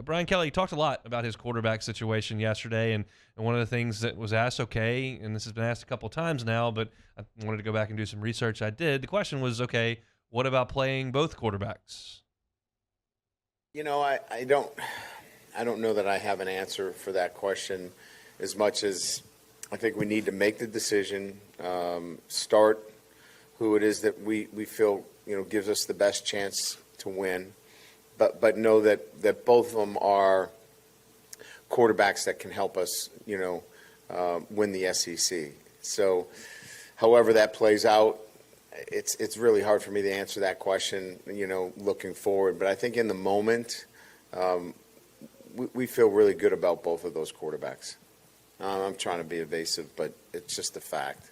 Brian Kelly talked a lot about his quarterback situation yesterday, and one of the things that was asked, okay, and this has been asked a couple times now, but I wanted to go back and do some research. I did. The question was, okay, what about playing both quarterbacks? I don't know that I have an answer for that question, as much as I think we need to make the decision, start who it is that we feel gives us the best chance to win, but know that both of them are quarterbacks that can help us win the SEC. So however that plays out, it's really hard for me to answer that question looking forward, but I think in the moment we feel really good about both of those quarterbacks. I'm trying to be evasive, but it's just a fact.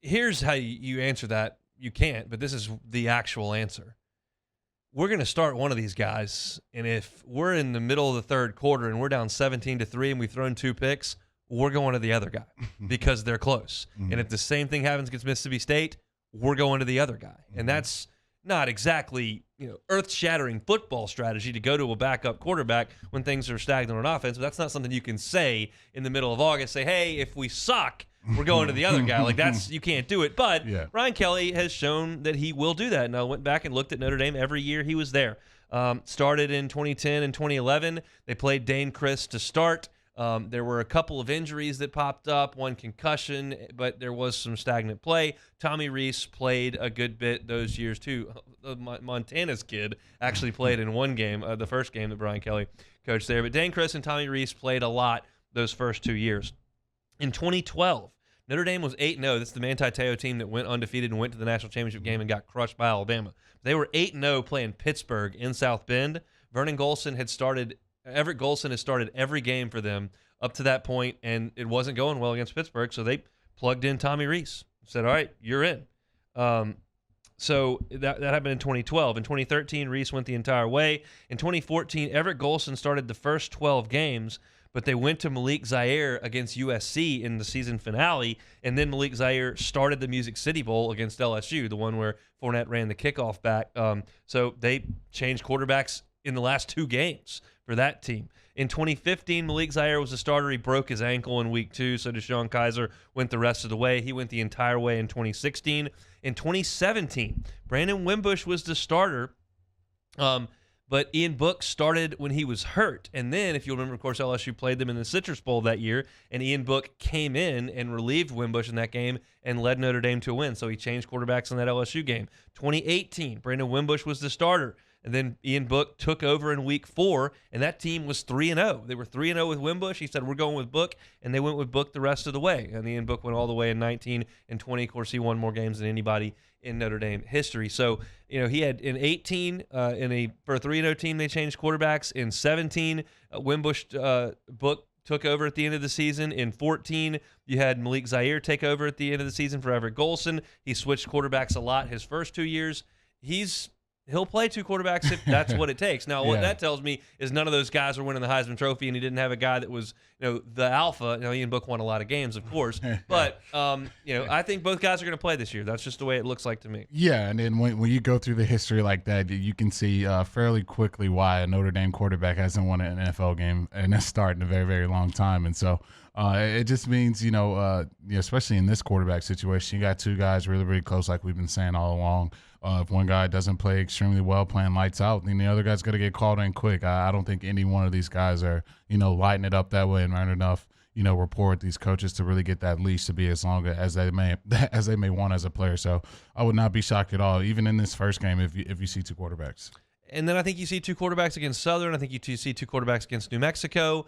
Here's how you answer that. You can't, but this is the actual answer. We're going to start one of these guys, and if we're in the middle of the third quarter and we're down 17-3 and we've thrown 2 picks, we're going to the other guy because they're close. And if the same thing happens against Mississippi State, we're going to the other guy. And that's not exactly earth-shattering football strategy to go to a backup quarterback when things are stagnant on offense, but that's not something you can say in the middle of August. Say, hey, if we suck, we're going to the other guy. Like, you can't do it. But Brian Kelly has shown that he will do that. And I went back and looked at Notre Dame every year he was there. Started in 2010 and 2011. They played Dane Chris to start. There were a couple of injuries that popped up, one concussion, but there was some stagnant play. Tommy Rees played a good bit those years too. Montana's kid actually played in one game, the first game that Brian Kelly coached there. But Dane Chris and Tommy Rees played a lot those first 2 years. In 2012, Notre Dame was 8-0. That's the Manti Te'o team that went undefeated and went to the national championship game and got crushed by Alabama. They were 8-0 playing Pittsburgh in South Bend. Everett Golson has started every game for them up to that point, and it wasn't going well against Pittsburgh, so they plugged in Tommy Rees. Said, all right, you're in. So that happened in 2012. In 2013, Rees went the entire way. In 2014, Everett Golson started the first 12 games, but they went to Malik Zaire against USC in the season finale, and then Malik Zaire started the Music City Bowl against LSU, the one where Fournette ran the kickoff back. So they changed quarterbacks in the last 2 games for that team. In 2015, Malik Zaire was a starter. He broke his ankle in week 2, so Deshaun Kaiser went the rest of the way. He went the entire way in 2016. In 2017, Brandon Wimbush was the starter, but Ian Book started when he was hurt. And then, if you'll remember, of course, LSU played them in the Citrus Bowl that year, and Ian Book came in and relieved Wimbush in that game and led Notre Dame to a win. So he changed quarterbacks in that LSU game. 2018, Brandon Wimbush was the starter. And then Ian Book took over in week 4, and that team was 3-0. They were 3-0 with Wimbush. He said, we're going with Book, and they went with Book the rest of the way. And Ian Book went all the way in 19 and 20. Of course, he won more games than anybody in Notre Dame history. So, he had in 18, for a 3-0 team, they changed quarterbacks. In 17, Wimbush, Book took over at the end of the season. In 14, you had Malik Zaire take over at the end of the season for Everett Golson. He switched quarterbacks a lot his first 2 years. He'll play 2 quarterbacks if that's what it takes. Now, what that tells me is none of those guys are winning the Heisman Trophy, and he didn't have a guy that was, the alpha. Ian Book won a lot of games, of course. But, I think both guys are going to play this year. That's just the way it looks like to me. Yeah, and then when you go through the history like that, you can see fairly quickly why a Notre Dame quarterback hasn't won an NFL game and that's starting a very, very long time. And so it just means, especially in this quarterback situation, you got 2 guys really, really close, like we've been saying all along. If one guy doesn't play extremely well, playing lights out, then the other guy's going to get called in quick. I don't think any one of these guys are, lighting it up that way and earn enough, rapport with these coaches to really get that leash to be as long as they may want as a player. So I would not be shocked at all, even in this first game, if you see 2 quarterbacks. And then I think you see 2 quarterbacks against Southern. I think you see 2 quarterbacks against New Mexico.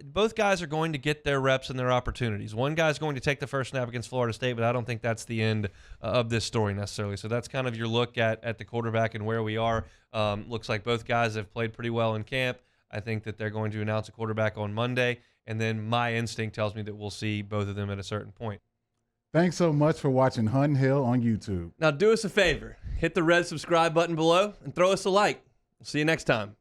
Both guys are going to get their reps and their opportunities. One guy's going to take the first snap against Florida State, but I don't think that's the end of this story necessarily. So that's kind of your look at the quarterback and where we are. Looks like both guys have played pretty well in camp. I think that they're going to announce a quarterback on Monday, and then my instinct tells me that we'll see both of them at a certain point. Thanks so much for watching Hunt and Hill on YouTube. Now do us a favor. Hit the red subscribe button below and throw us a like. We'll see you next time.